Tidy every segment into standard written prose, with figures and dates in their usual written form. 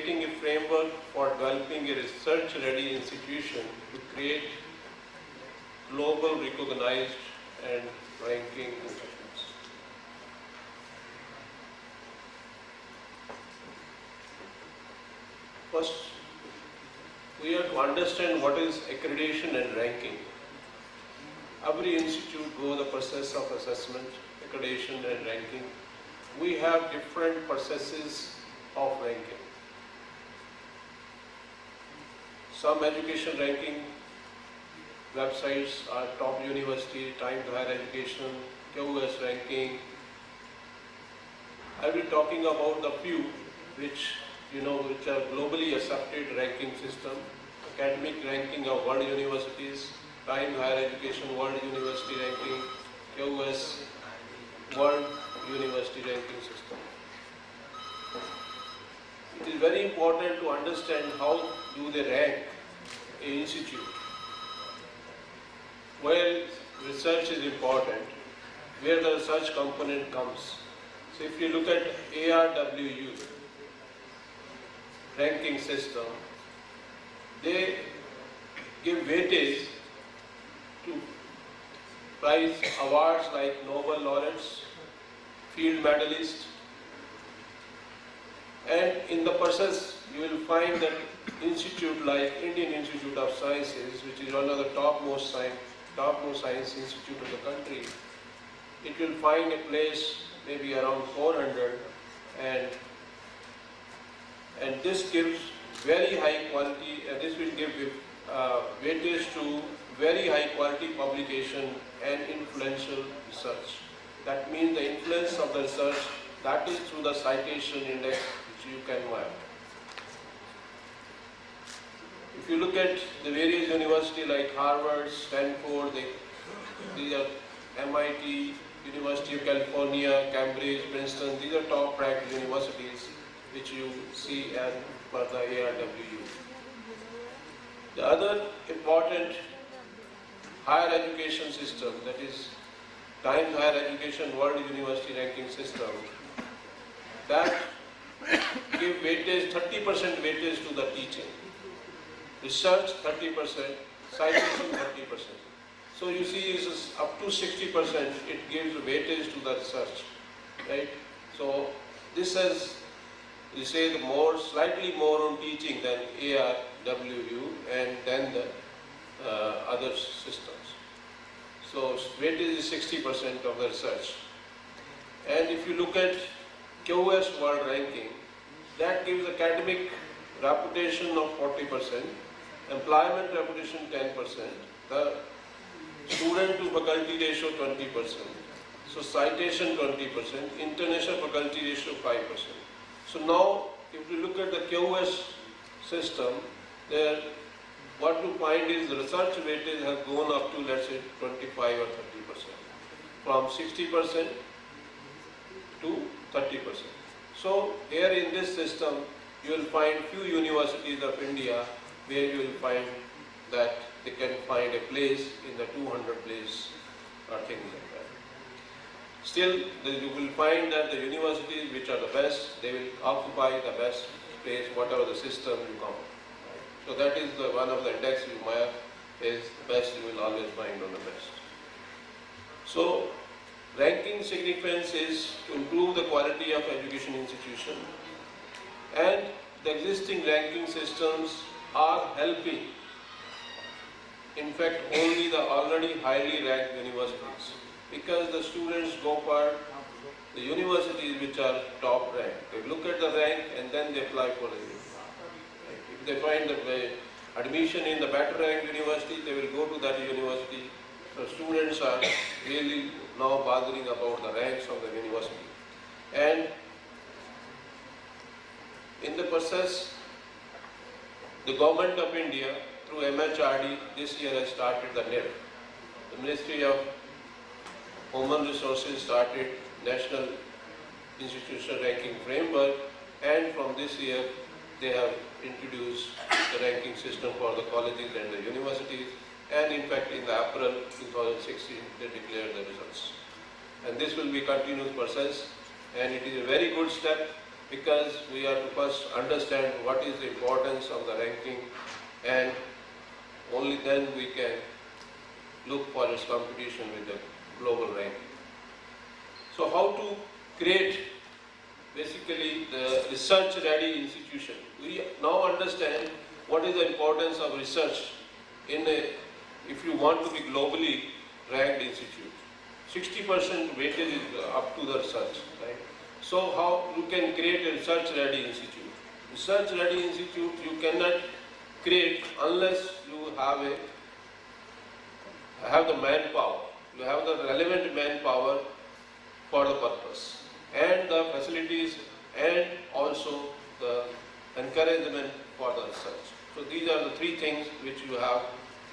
creating a framework for developing a research-ready institution to create global recognized and ranking institutions. First, we have to understand what is accreditation and ranking. Every institute goes the process of assessment, accreditation and ranking. We have different processes of ranking. Some education ranking websites are top university, Times Higher Education, QS ranking. I will be talking about the few which are globally accepted ranking system. Academic ranking of world universities, Times Higher Education World University Ranking, QS World University Ranking System. It is very important to understand how do they rank an institute. Where research is important, where the research component comes. So if you look at ARWU ranking system, they give weightage to prize awards like Nobel laureates, field medalists, and in the process you will find that institute like Indian Institute of Sciences, which is one of the topmost science institute of the country, it will find a place maybe around 400, and this gives very high quality, and this will give weightage to very high quality publication and influential research. That means the influence of the research, that is through the citation index which you can have. If you look at the various universities like Harvard, Stanford, these are MIT, University of California, Cambridge, Princeton, these are top ranked universities which you see as per the ARWU. The other important higher education system, that is Times Higher Education World University Ranking System, that give weightage, 30% weightage to the teaching. Research 30%, citation 30%. So you see, it's up to 60% it gives weightage to the research, right? So this has, we say, slightly more on teaching than ARWU and then the other systems. So weightage is 60% of the research. And if you look at QS World Ranking, that gives academic reputation of 40%, employment reputation 10%, the student to faculty ratio 20%, so citation 20%, international faculty ratio 5%. So now, if you look at the QS system, there what you find is the research weightage has gone up to, let's say, 25 or 30%, from 60% to 30%. So here in this system, you will find few universities of India where you will find that they can find a place in the 200 place or things like that. Still, you will find that the universities which are the best, they will occupy the best place, whatever the system you come. So that is one of the index you might is the best you will always find on the best. So ranking significance is to improve the quality of education institution, and the existing ranking systems are helping, in fact, only the already highly ranked universities, because the students go for the universities which are top ranked. They look at the rank and then they apply for the university. If they find that admission in the better ranked university, they will go to that university. So students are really now bothering about the ranks of the university. And in the process, the government of India through MHRD this year has started the NIF. The Ministry of Human Resources started National Institutional Ranking Framework, and from this year they have introduced the ranking system for the colleges and the universities, and in fact in the April 2016 they declared the results. And this will be a continuous process, and it is a very good step because we have to first understand what is the importance of the ranking, and only then we can look for its competition with the global ranking. So how to create basically the research-ready institution? We now understand what is the importance of research if you want to be globally ranked institute. 60% weightage is up to the research, right? So how you can create a research-ready institute? Research-ready institute you cannot create unless you have the manpower. You have the relevant manpower for the purpose, and the facilities, and also the encouragement for the research. So these are the three things which you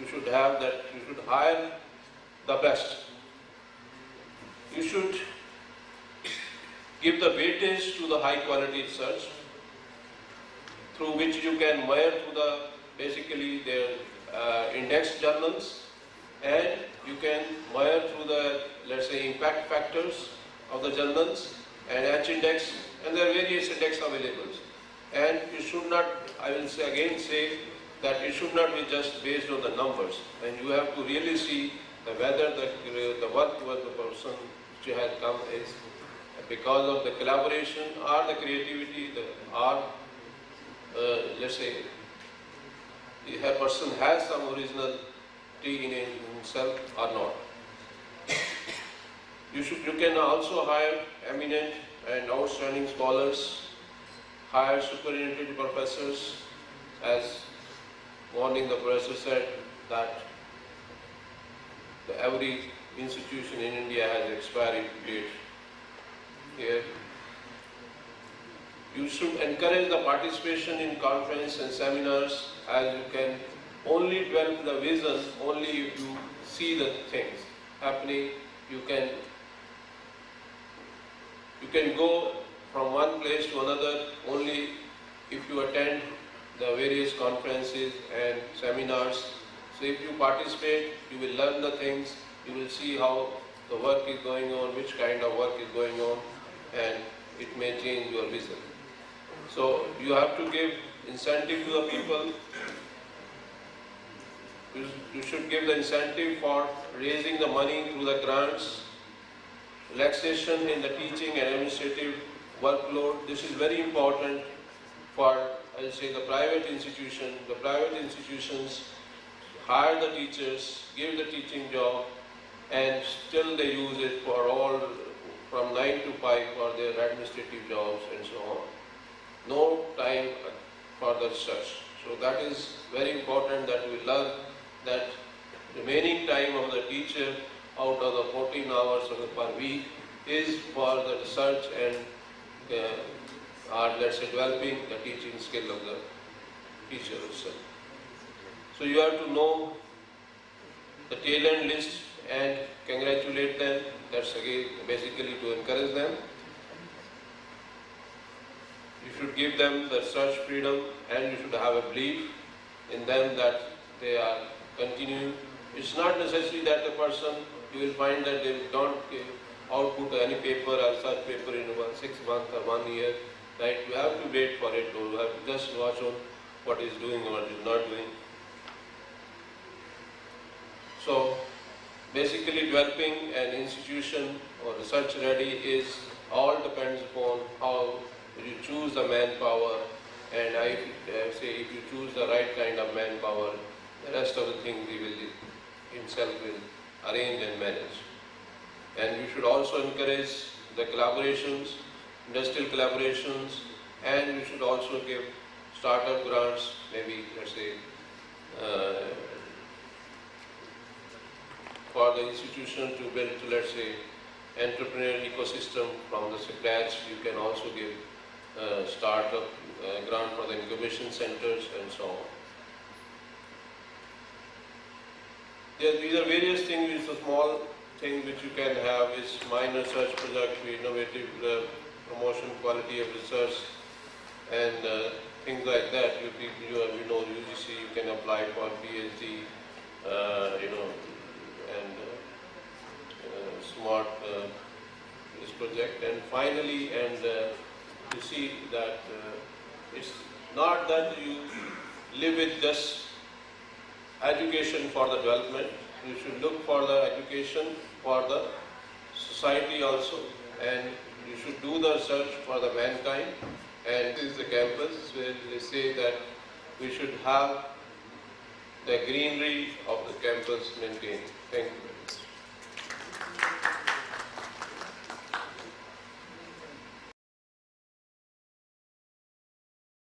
should have, that you should hire the best. You should give the weightage to the high quality research, through which you can measure to the basically their index journals, and you can measure through the, let's say, impact factors of the journals and H index, and there are various index available. And you should not, I will say again say that it should not be just based on the numbers, and you have to really see whether the work was the person which has come is because of the collaboration or the creativity, or let's say a person has some originality in himself or not. You can also hire eminent and outstanding scholars, hire superintendent professors, as morning the professor said that every institution in India has expiry date. Here, you should encourage the participation in conferences and seminars, as you can only develop the vision only if you see the things happening. You can go from one place to another only if you attend the various conferences and seminars. So if you participate, you will learn the things, you will see how the work is going on, which kind of work is going on, and it may change your vision. So you have to give incentive to the people. You should give the incentive for raising the money through the grants, relaxation in the teaching and administrative workload. This is very important for, I'll say, the private institution. The private institutions hire the teachers, give the teaching job, and still they use it for all from 9 to 5 for their administrative jobs and so on. No time for the research. So that is very important that we learn that remaining time of the teacher out of the 14 hours per week is for the research and or let's say developing the teaching skill of the teacher itself. So you have to know the talent list and congratulate them. That's again basically to encourage them. You should give them the research freedom, and you should have a belief in them that they are continuing. It's not necessary that the person, you will find that they don't output any paper or research paper in 6 months or 1 year. Right? You have to wait for it, or you have to just watch on what is doing or what is not doing. So basically developing an institution or research ready is all depends upon how you choose the manpower, and I say if you choose the right kind of manpower, the rest of the things he will himself will arrange and manage. And you should also encourage the collaborations, industrial collaborations, and you should also give startup grants, maybe let's say for the institution to build, let's say, entrepreneurial ecosystem from the scratch. You can also give startup grant for the incubation centers and so on. These are various things. It's a small thing which you can have is minor research project, innovative promotion, quality of research, and things like that. You know UGC, you can apply for PhD, and smart this project. And finally, you see that it's not that you live with just education for the development. You should look for the education for the society also, and you should do the research for the mankind. And this is the campus where they say that we should have the greenery of the campus maintained. Thank you.